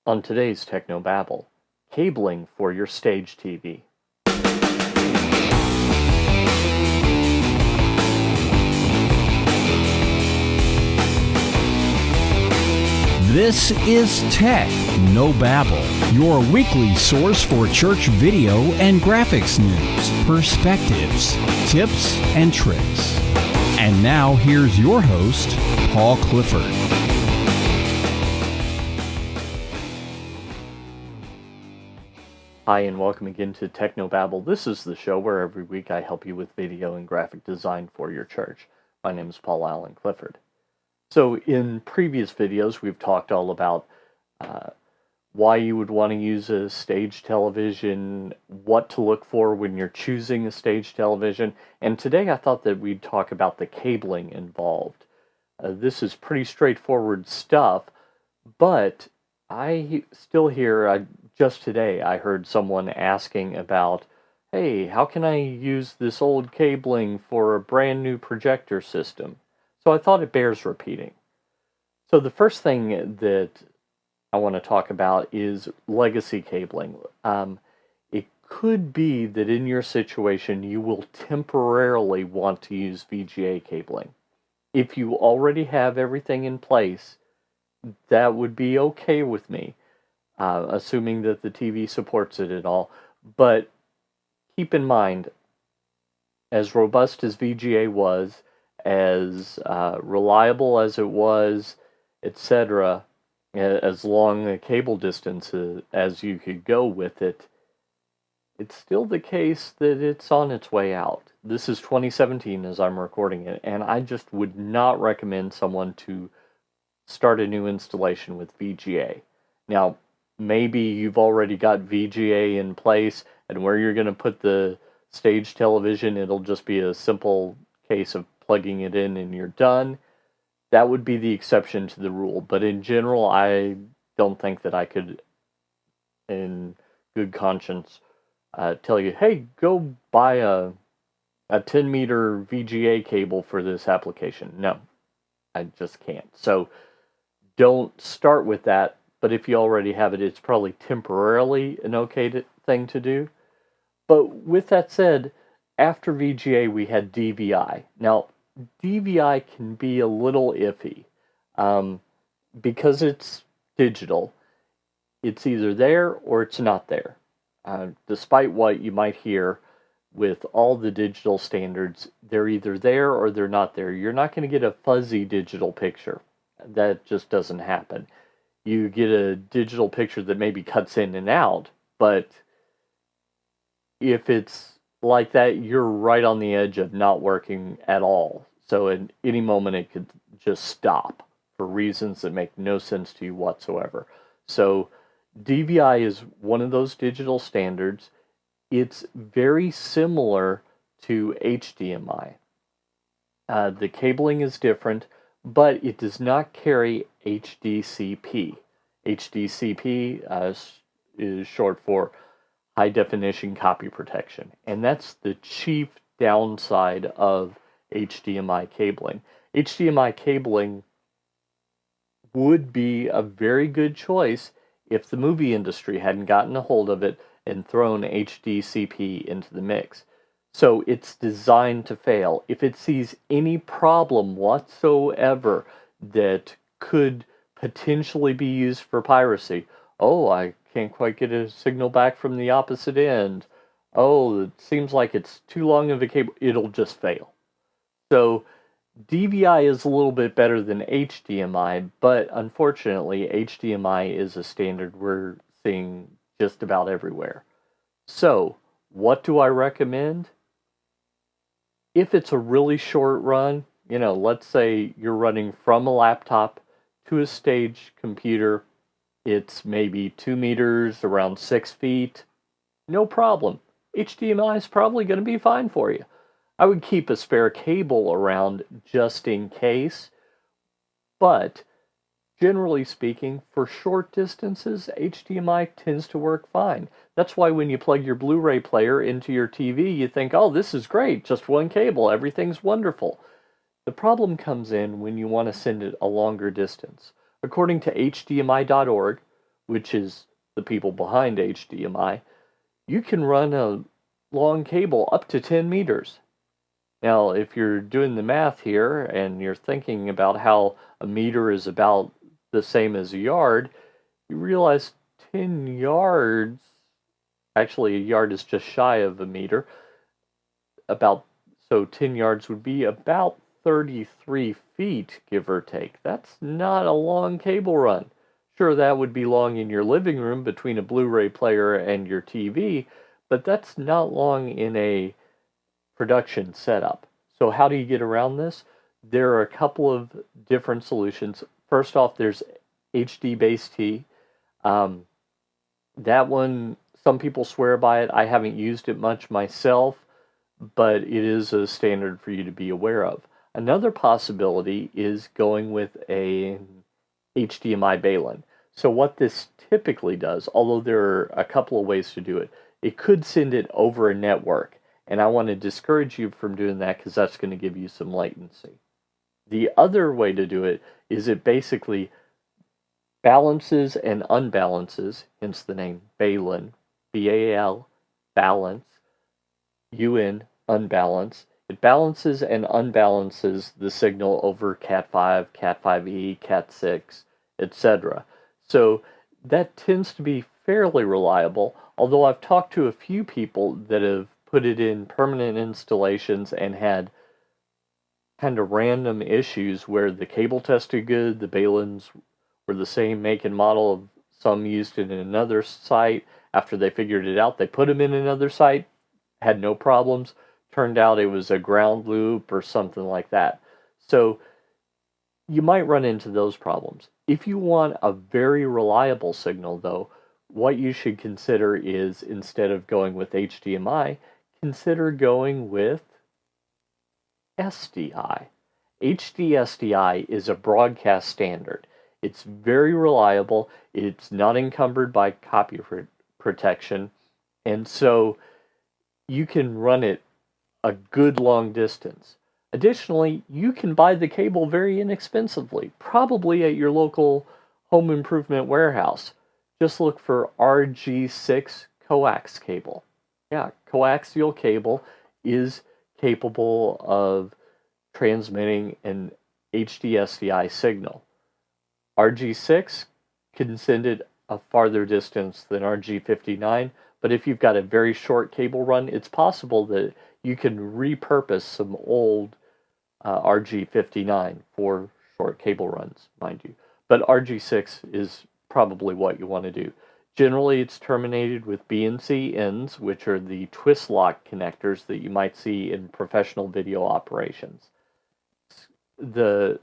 On today's Technobabble, cabling for your stage TV. This is Tech No Babble, your weekly source for church video and graphics news, perspectives, tips, and tricks. And now here's your host, Paul Clifford. Hi, and welcome again to Technobabble. This is the show where every week I help you with video and graphic design for your church. My name is Paul Allen Clifford. So in previous videos, we've talked all about why you would want to use a stage television, what to look for when you're choosing a stage television, and today I thought that we'd talk about the cabling involved. This is pretty straightforward stuff, but I still hear, just today I heard someone asking about, hey, how can I use this old cabling for a brand new projector system? So I thought it bears repeating. So the first thing that I want to talk about is legacy cabling. It could be that in your situation you will temporarily want to use VGA cabling. If you already have everything in place, that would be okay with me, assuming that the TV supports it at all. But keep in mind, as robust as VGA was, as reliable as it was, etc., as long a cable distance as you could go with it, it's still the case that it's on its way out. This is 2017 as I'm recording it, and I just would not recommend someone to start a new installation with VGA. Now, maybe you've already got VGA in place, and where you're going to put the stage television, it'll just be a simple case of plugging it in and you're done. That would be the exception to the rule. But in general, I don't think that I could, in good conscience, tell you, hey, go buy a 10-meter VGA cable for this application. No, I just can't. So don't start with that. But if you already have it, it's probably temporarily an okay thing to do. But with that said, after VGA, we had DVI. Now, DVI can be a little iffy because it's digital. It's either there or it's not there. Despite what you might hear with all the digital standards, they're either there or they're not there. You're not going to get a fuzzy digital picture. That just doesn't happen. You get a digital picture that maybe cuts in and out, but if it's like that, you're right on the edge of not working at all. So at any moment it could just stop for reasons that make no sense to you whatsoever. So DVI is one of those digital standards. It's very similar to HDMI. The cabling is different, but it does not carry HDCP. HDCP is short for high definition copy protection, and that's the chief downside of HDMI cabling. HDMI cabling would be a very good choice if the movie industry hadn't gotten a hold of it and thrown HDCP into the mix. So it's designed to fail. If it sees any problem whatsoever that could potentially be used for piracy, oh, I can't quite get a signal back from the opposite end. Oh, it seems like it's too long of a cable. It'll just fail. So DVI is a little bit better than HDMI, but unfortunately, HDMI is a standard we're seeing just about everywhere. So what do I recommend? If it's a really short run, let's say you're running from a laptop to a stage computer, it's maybe 2 meters, around 6 feet. No problem. HDMI is probably going to be fine for you. I would keep a spare cable around just in case. But generally speaking, for short distances, HDMI tends to work fine. That's why when you plug your Blu-ray player into your TV, you think, oh, this is great. Just one cable. Everything's wonderful. The problem comes in when you want to send it a longer distance. According to HDMI.org, which is the people behind HDMI, you can run a long cable up to 10 meters. Now, if you're doing the math here and you're thinking about how a meter is about the same as a yard, you realize 10 yards, actually a yard is just shy of a meter, so 10 yards would be about 33 feet, give or take. That's not a long cable run. Sure, that would be long in your living room between a Blu-ray player and your TV, but that's not long in a production setup. So how do you get around this? There are a couple of different solutions. First off, there's HD base T. That one, some people swear by it. I haven't used it much myself, but it is a standard for you to be aware of. Another possibility is going with a HDMI baling. So what this typically does, although there are a couple of ways to do it, it could send it over a network. And I want to discourage you from doing that because that's going to give you some latency. The other way to do it is it basically balances and unbalances, hence the name Balun, B-A-L, balance, U-N, unbalance. It balances and unbalances the signal over Cat5, Cat5e, Cat6, etc. So that tends to be fairly reliable, although I've talked to a few people that have put it in permanent installations and had kind of random issues where the cable tested good, the baluns were the same make and model of some used it in another site. After they figured it out, they put them in another site, had no problems. Turned out it was a ground loop or something like that. So you might run into those problems. If you want a very reliable signal, though, what you should consider is, instead of going with HDMI, consider going with SDI. HDSDI is a broadcast standard. It's very reliable. It's not encumbered by copyright protection. And so you can run it a good long distance. Additionally, you can buy the cable very inexpensively, probably at your local home improvement warehouse. Just look for RG6 coax cable. Yeah, coaxial cable is capable of transmitting an HDSDI signal. RG6 can send it a farther distance than RG59, but if you've got a very short cable run, it's possible that you can repurpose some old RG59 for short cable runs, mind you. But RG6 is probably what you want to do. Generally, it's terminated with BNC ends, which are the twist lock connectors that you might see in professional video operations. The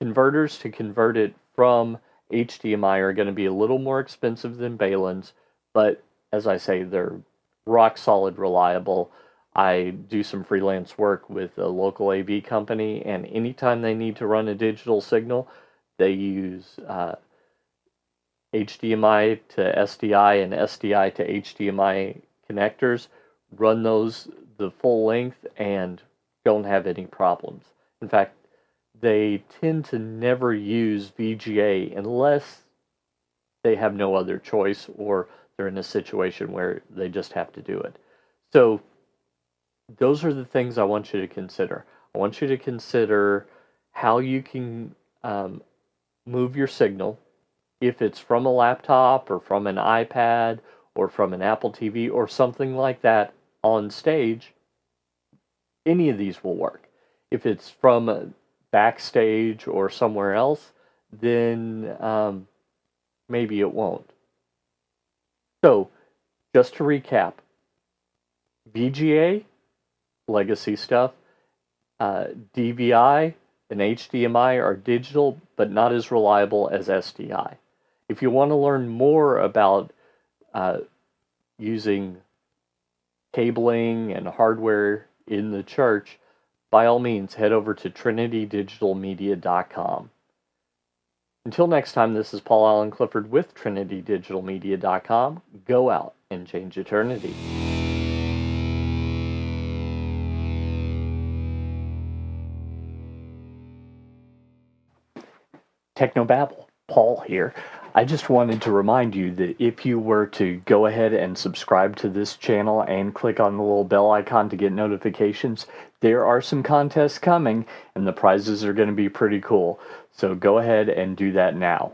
converters to convert it from HDMI are going to be a little more expensive than baluns, but as I say, they're rock solid reliable. I do some freelance work with a local AV company, and anytime they need to run a digital signal, they use HDMI to SDI and SDI to HDMI connectors, run those the full length, and don't have any problems. In fact, they tend to never use VGA unless they have no other choice or they're in a situation where they just have to do it. So those are the things I want you to consider. I want you to consider how you can move your signal, if it's from a laptop or from an iPad or from an Apple TV or something like that on stage. Any of these will work. If it's from backstage or somewhere else, then maybe it won't. So, just to recap, VGA, legacy stuff, DVI and HDMI are digital, but not as reliable as SDI. If you want to learn more about using cabling and hardware in the church, by all means, head over to trinitydigitalmedia.com. Until next time, this is Paul Allen Clifford with trinitydigitalmedia.com. Go out and change eternity. Technobabble, Paul here. I just wanted to remind you that if you were to go ahead and subscribe to this channel and click on the little bell icon to get notifications, there are some contests coming and the prizes are going to be pretty cool. So go ahead and do that now.